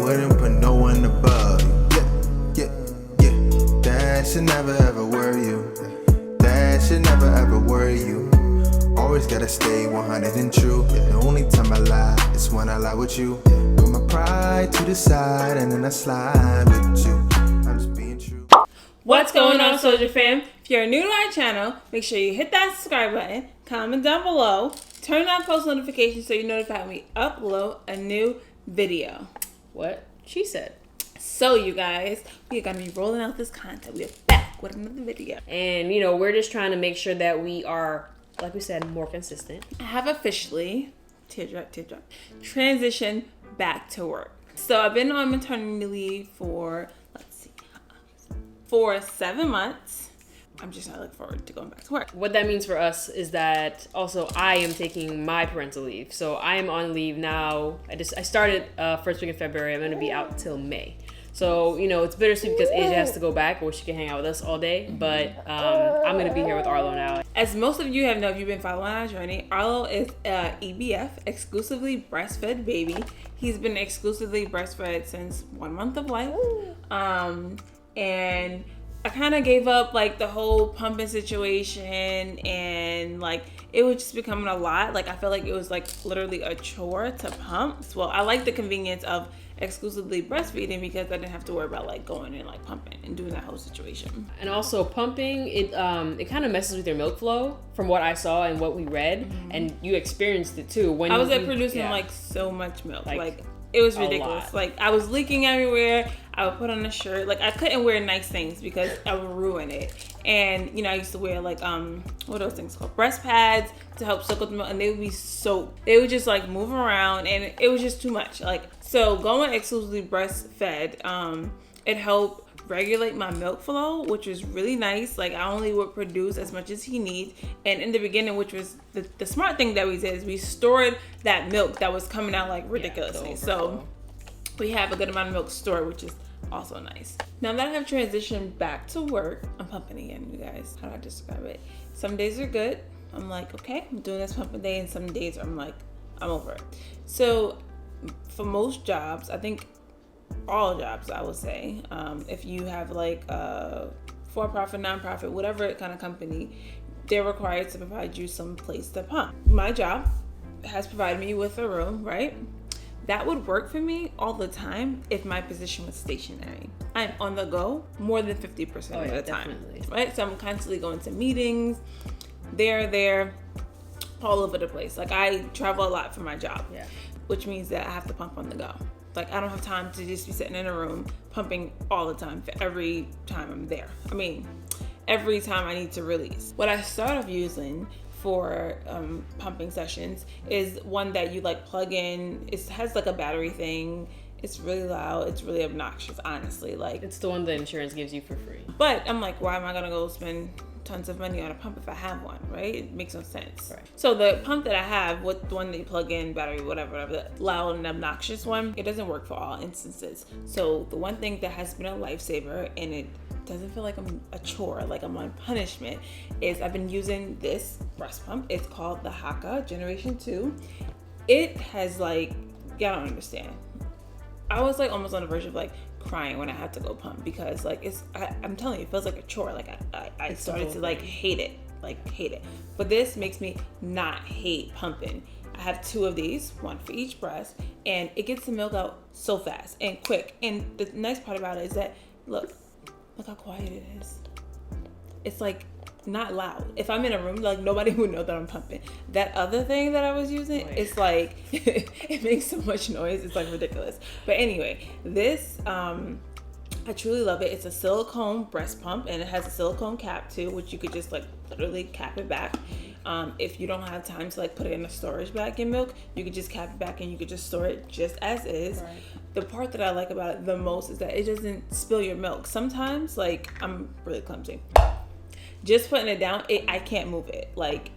wouldn't put no one above you. That should never ever worry you. That should never ever worry you. Always gotta stay 100 and true. The only time I lie is when I lie with you. Put my pride to the side and then I slide with you. I'm just being true. What's going on, SOJA fam? If you're new to our channel, make sure you hit that subscribe button, comment down below, turn on post notifications so you're notified when we upload a new video. What she said. So you guys, we are going to be rolling out this content. We are back with another video. And you know, we're just trying to make sure that we are, like we said, more consistent. I have officially, teardrop, transitioned back to work. So I've been on maternity leave for, for 7 months. I'm just not looking forward to going back to work. What that means for us is that also I am taking my parental leave. So I am on leave now. I started first week in February. I'm going to be out till May. So, you know, it's bittersweet because Asia has to go back where she can hang out with us all day. But I'm going to be here with Arlo now. As most of you have known, if you've been following our journey, Arlo is EBF, exclusively breastfed baby. He's been exclusively breastfed since 1 month of life. And I kind of gave up like the whole pumping situation, and like it was just becoming a lot. Like I felt like it was like literally a chore to pump. Well, I like the convenience of exclusively breastfeeding because I didn't have to worry about like going and like pumping and doing that whole situation. And also pumping, it kind of messes with your milk flow from what I saw and what we read, and you experienced it too. When I was producing like so much milk, like it was ridiculous. Like I was leaking everywhere. I would put on a shirt. Like I couldn't wear nice things because I would ruin it. And you know, I used to wear like what are those things called? Breast pads to help soak up the milk, and they would be soaked. They would just like move around, and it was just too much. Like so, going exclusively breastfed, it helped regulate my milk flow, which was really nice. Like I only would produce as much as he needs, and in the beginning, which was the smart thing that we did, is we stored that milk that was coming out like ridiculously. So we have a good amount of milk stored, which is also nice. Now that I have transitioned back to work, I'm pumping again, you guys. How do I describe it? Some days are good. I'm like, okay, I'm doing this pumping day, and some days I'm like, I'm over it. So for most jobs, I think all jobs, I would say, if you have like a for-profit, non-profit, whatever kind of company, they're required to provide you some place to pump. My job has provided me with a room, right? That would work for me all the time if my position was stationary. I'm on the go more than 50% of the time, right? So I'm constantly going to meetings, there, all over the place. Like I travel a lot for my job, which means that I have to pump on the go. Like I don't have time to just be sitting in a room pumping all the time for every time I'm there. I mean, every time I need to release. What I started using for pumping sessions is one that you like plug in. It has like a battery thing. It's really loud. It's really obnoxious, honestly. Like it's the one that insurance gives you for free. But I'm like, why am I gonna go spend tons of money on a pump if I have one, right? It makes no sense. Right. So the pump that I have, with the one that you plug in, battery, whatever, the loud and obnoxious one, it doesn't work for all instances. So the one thing that has been a lifesaver, and it doesn't feel like I'm a chore, like I'm on punishment, is I've been using this breast pump. It's called the HAKAA Generation 2. It has like, y'all don't understand. I was like almost on the verge of like crying when I had to go pump because like I'm telling you, it feels like a chore. Like I started to like hate it. But this makes me not hate pumping. I have 2 of these, one for each breast, and it gets the milk out so fast and quick. And the nice part about it is that look how quiet it is. It's like not loud. If I'm in a room, like nobody would know that I'm pumping. That other thing that I was using, it's like it makes so much noise. It's like ridiculous. But anyway, this I truly love it. It's a silicone breast pump, and it has a silicone cap too, which you could just like literally cap it back. If you don't have time to like put it in a storage bag in milk, you could just cap it back and you could just store it just as is. Right. The part that I like about it the most is that it doesn't spill your milk. Sometimes, like I'm really clumsy. Just putting it down, I can't move it. Like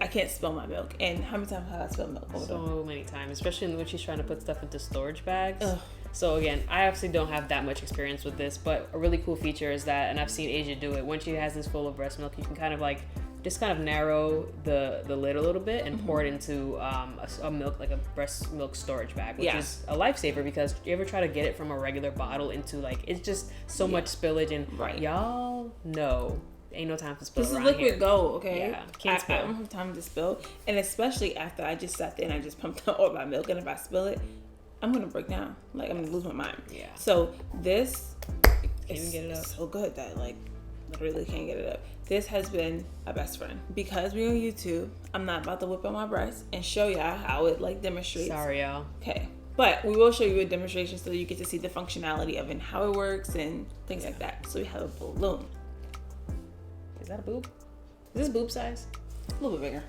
I can't spill my milk. And how many times have I spilled milk? So many times, especially when she's trying to put stuff into storage bags. Ugh. So again, I obviously don't have that much experience with this, but a really cool feature is that, and I've seen Asia do it, when she has this full of breast milk, you can kind of like just kind of narrow the lid a little bit and pour it into a milk, like a breast milk storage bag, which is a lifesaver, because you ever try to get it from a regular bottle into like, it's just so much spillage, and y'all know ain't no time to spill. This is liquid here. Gold, okay? Yeah, can't spill. I don't have time to spill, and especially after I just sat there and I just pumped out all my milk, and if I spill it, I'm gonna break down. Like, I'm gonna lose my mind. Yeah. So this can't even get it up. So good that like literally can't get it up. This has been a best friend. Because we're on YouTube, I'm not about to whip on my breast and show y'all how it like demonstrates. Sorry, y'all. Okay. But we will show you a demonstration so that you get to see the functionality of it and how it works and things like that. So we have a balloon. Is that a boob? Is this boob size? A little bit bigger.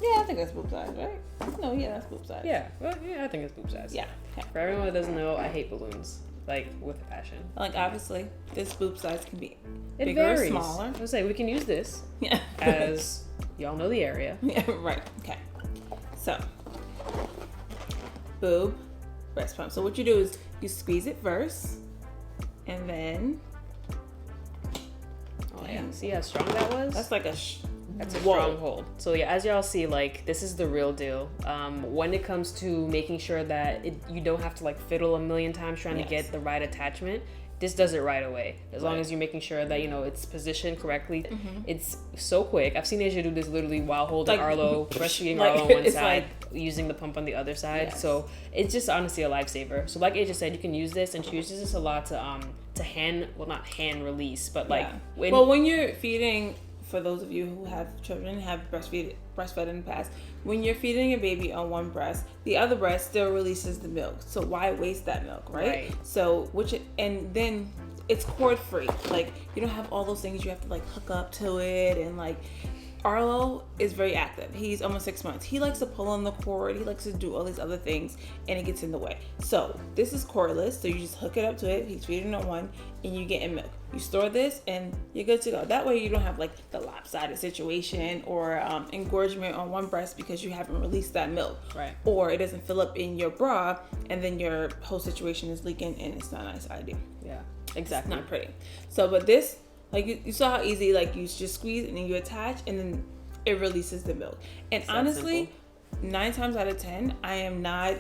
Yeah, I think that's boob size, right? No, yeah, that's boob size. Yeah, well, yeah, I think it's boob size. Yeah. Okay. For everyone that doesn't know, I hate balloons, like with a passion. Like, obviously, this boob size can be it bigger varies. or smaller. I was gonna say, we can use this Yeah. as y'all know the area. Yeah, right. Okay. So, boob, breast pump. So what you do is you squeeze it first, and then. Oh yeah. See how strong that was? That's like a. That's a strong hold. So yeah, as y'all see, like, this is the real deal. When it comes to making sure that you don't have to like fiddle a million times trying to get the right attachment, this does it right away. As long as you're making sure that, you know, it's positioned correctly. It's so quick. I've seen Asia do this literally while holding Arlo, breastfeeding Arlo on one side, using the pump on the other side. Yes. So it's just honestly a lifesaver. So like Asia said, you can use this, and she uses this a lot to hand, well, not hand release, but like when you're feeding. For those of you who have children, have breastfed in the past, when you're feeding a baby on one breast, the other breast still releases the milk. So why waste that milk, right? So and then it's cord free. Like, you don't have all those things you have to like hook up to it, and like Arlo is very active. He's almost 6 months. He likes to pull on the cord. He likes to do all these other things, and it gets in the way. So this is cordless. So you just hook it up to it. He's feeding on one, and you get in milk. You store this, and you're good to go. That way you don't have like the lopsided situation or engorgement on one breast because you haven't released that milk. Right. Or it doesn't fill up in your bra, and then your whole situation is leaking, and it's not a nice idea. Yeah, exactly. It's not pretty. So, but this, like you saw how easy, like you just squeeze and then you attach, and then it releases the milk. And it's honestly, 9 times out of 10, I am not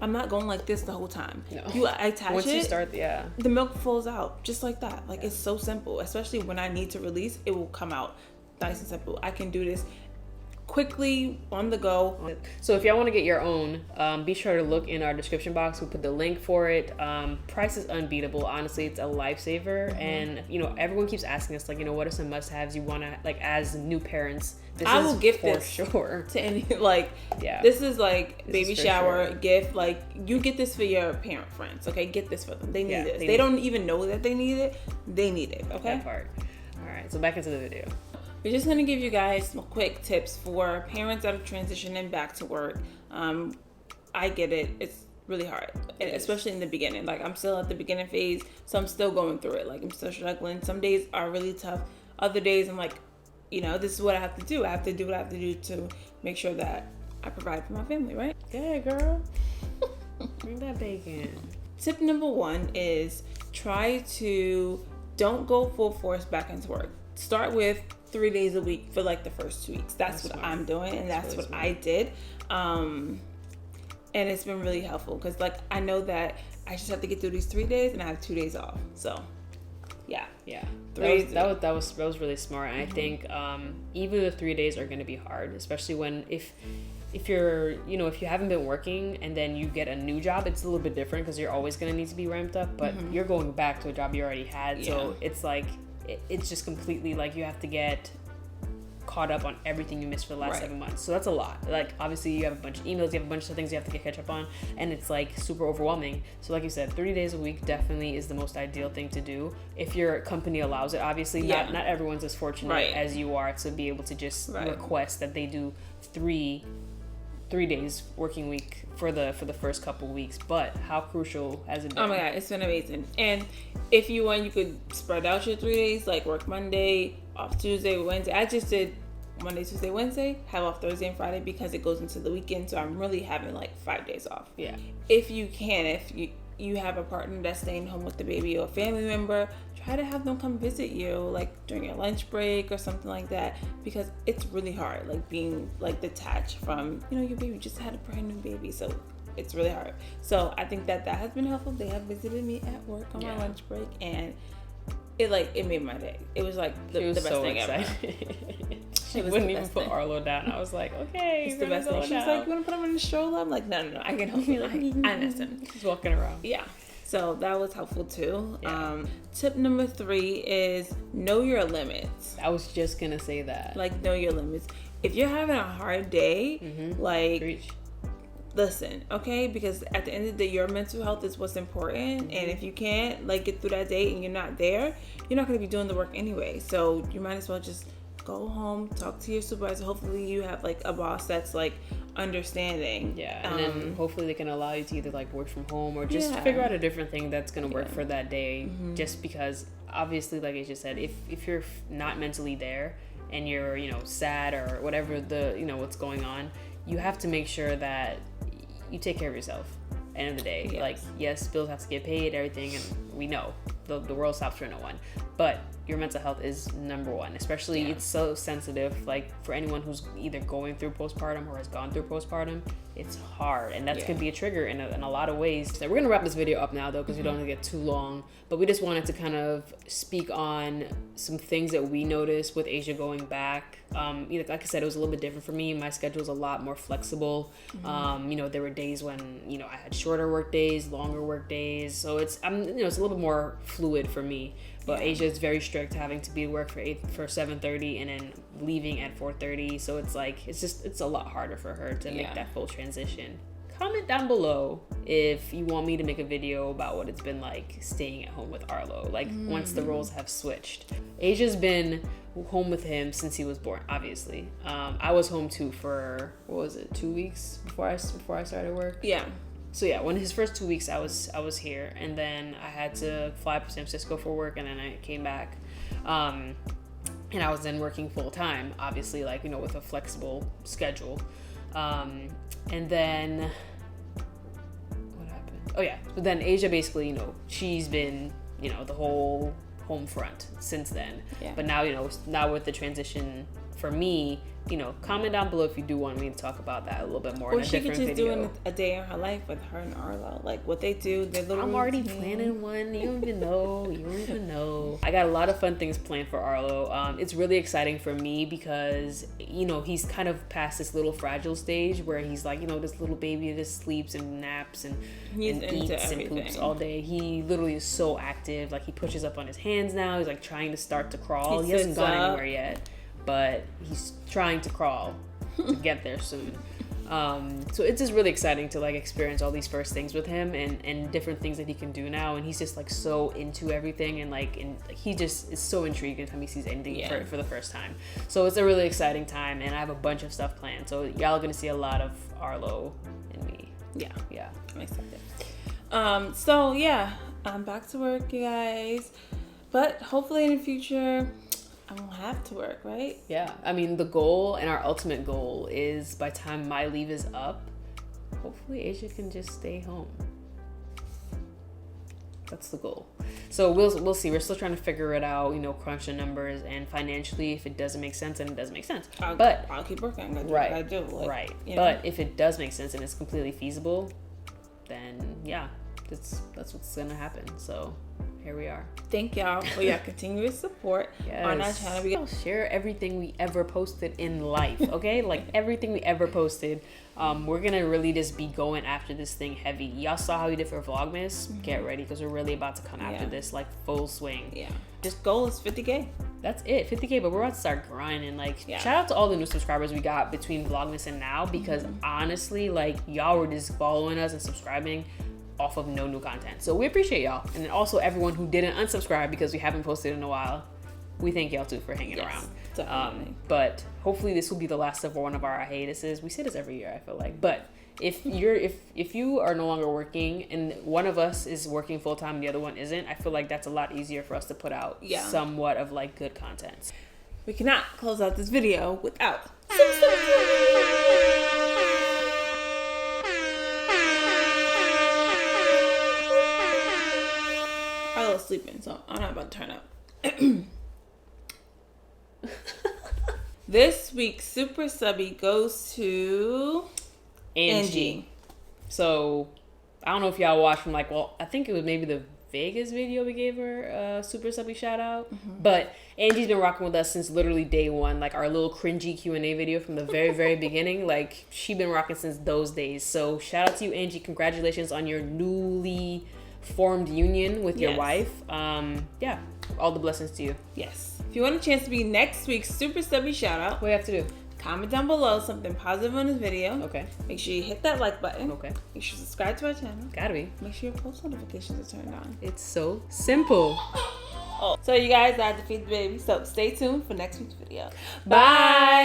I'm not going like this the whole time. No. You attach once it, you start, the milk flows out just like that. Like it's so simple. Especially when I need to release, it will come out nice and simple. I can do this quickly on the go. So if y'all want to get your own, be sure to look in our description box. We'll put the link for it. Price is unbeatable. Honestly, it's a lifesaver. And you know, everyone keeps asking us, like, you know, what are some must-haves you want to, like, as new parents? I will gift for this sure to any, like, this is like baby shower gift. Like, you get this for your parent friends. Okay, get this for them. They need this. They don't even know that they need it. They need it. Okay. That part. All right. So back into the video. We're just going to give you guys some quick tips for parents that are transitioning back to work. I get it. It's really hard, and especially in the beginning. Like, I'm still at the beginning phase, so I'm still going through it. Like, I'm still struggling. Some days are really tough. Other days, I'm like, you know, this is what I have to do. I have to do what I have to do to make sure that I provide for my family, right? Yeah, girl. Bring that bacon. Tip number 1 is don't go full force back into work. Start with 3 days a week for like the first 2 weeks. That's what smart. I'm doing, and that's really what smart. I did. And it's been really helpful because, like, I know that I just have to get through these 3 days, and I have 2 days off. So, yeah. That was really smart. And I think even the 3 days are going to be hard, especially when if you're, you know, if you haven't been working and then you get a new job, it's a little bit different because you're always going to need to be ramped up. But you're going back to a job you already had, so it's like. It's just completely like you have to get caught up on everything you missed for the last 7 months. So that's a lot. Like, obviously you have a bunch of emails, you have a bunch of things you have to catch up on, and it's like super overwhelming. So like you said, 3 days a week definitely is the most ideal thing to do if your company allows it. Obviously, not everyone's as fortunate as you are to be able to just request that they do 3 days working week for the first couple weeks. But how crucial has it been? Oh my god, it's been amazing. And if you want, you could spread out your 3 days, like work Monday, off Tuesday, Wednesday. I just did Monday, Tuesday, Wednesday, have off Thursday and Friday because it goes into the weekend, so I'm really having like 5 days off. Yeah. If you can, you have a partner that's staying home with the baby or a family member, try to have them come visit you like during your lunch break or something like that, because it's really hard like being like detached from, you know, your baby. Just had a brand new baby, so it's really hard. So I think that has been helpful. They have visited me at work on my lunch break, and it made my day. It was like the best thing ever. She wouldn't even put Arlo down. I was like, okay, it's the best thing. She's like, you want to put him in the stroller? I'm like, no, I can help you. I miss him. He's walking around. Yeah. So that was helpful too. Yeah. Tip number 3 is know your limits. I was just gonna say that. Like, know your limits. If you're having a hard day, like, Preach. Listen, okay? Because at the end of the day, your mental health is what's important. And if you can't like get through that day and you're not there, you're not gonna be doing the work anyway. So you might as well just go home, talk to your supervisor. Hopefully you have like a boss that's like understanding. Yeah, and then hopefully they can allow you to either like work from home or just figure out a different thing that's gonna work for that day. Just because obviously, like I just said, if you're not mentally there and you're, you know, sad or whatever what's going on, you have to make sure that you take care of yourself. End of the day, like, yes, bills have to get paid, everything, and we know the world stops for no one, but your mental health is number one. Especially it's so sensitive, like for anyone who's either going through postpartum or has gone through postpartum, it's hard, and that's gonna be a trigger in a lot of ways. So we're gonna wrap this video up now though, because we don't want to get too long, but we just wanted to kind of speak on some things that we noticed with Asia going back. Like I said, it was a little bit different for me. My schedule was a lot more flexible. There were days when, you know, I had shorter work days, longer work days, so it's a little bit more fluid for me. But Asia is very strict, having to be at work for 7:30 and then leaving at 4:30. So it's like, it's a lot harder for her to make that full transition. Comment down below if you want me to make a video about what it's been like staying at home with Arlo, like once the roles have switched. Asia's been home with him since he was born, obviously. I was home too for, 2 weeks before I started work? Yeah. So yeah, when his first 2 weeks I was here, and then I had to fly up to San Francisco for work, and then I came back. And I was then working full time, obviously, like, you know, with a flexible schedule. And then what happened? Oh yeah, but then Asia basically, you know, she's been, you know, the whole home front since then. Yeah. But now, you know, now with the transition for me, you know, comment down below if you do want me to talk about that a little bit more. Or she could just do a day in her life with her and Arlo, like what they do. Their little I'm already planning one. You don't even know. I got a lot of fun things planned for Arlo. It's really exciting for me because, you know, he's kind of past this little fragile stage where he's like, you know, this little baby that just sleeps and naps and eats and poops all day. He literally is so active. Like, he pushes up on his hands now. He's like trying to start to crawl. He hasn't gone anywhere yet, but he's trying to crawl to get there soon. So it's just really exciting to like experience all these first things with him and different things that he can do now. And he's just like so into everything, and he just is so intrigued every time he sees anything for the first time. So it's a really exciting time, and I have a bunch of stuff planned. So y'all are gonna see a lot of Arlo and me. Yeah. I'm excited. So yeah, I'm back to work, you guys. But hopefully in the future, I won't have to work, right? Yeah. I mean, the goal and our ultimate goal is by the time my leave is up, hopefully Asia can just stay home. That's the goal. So we'll see. We're still trying to figure it out, you know, crunch the numbers, and financially, if it doesn't make sense, then it doesn't make sense. But I'll keep working. I'm gonna do right, what I do. Like, right. You know? But if it does make sense and it's completely feasible, then yeah, that's what's gonna happen. So here we are. Thank y'all for your continuous support on our channel. We'll share everything we ever posted in life, okay? Like everything we ever posted. We're gonna really just be going after this thing heavy. Y'all saw how we did for Vlogmas. Get ready, because we're really about to come after this like full swing. Yeah. Just goal is 50K. That's it, 50K, but we're about to start grinding. Like, shout out to all the new subscribers we got between Vlogmas and now, because honestly, like, y'all were just following us and subscribing off of no new content. So we appreciate y'all. And then also everyone who didn't unsubscribe because we haven't posted in a while. We thank y'all too for hanging around. Definitely. But hopefully this will be the last of one of our hiatuses. We say this every year, I feel like. But if you are no longer working and one of us is working full time and the other one isn't, I feel like that's a lot easier for us to put out somewhat of like good content. We cannot close out this video without some week's super subby goes to Angie. So I don't know if y'all watched from like, well, I think it was maybe the Vegas video we gave her a super subby shout out. But Angie's been rocking with us since literally day one, like our little cringy Q&A video from the very, very beginning. Like, she been rocking since those days. So shout out to you, Angie. Congratulations on your newly formed union with your wife. Yeah, all the blessings to you. Yes. If you want a chance to be next week's super subby shout out, what do you have to do? Comment down below something positive on this video. Okay. Make sure you hit that like button. Okay. Make sure you subscribe to our channel. Gotta be. Make sure your post notifications are turned on. It's so simple. So you guys, I had to feed the baby. So stay tuned for next week's video. Bye.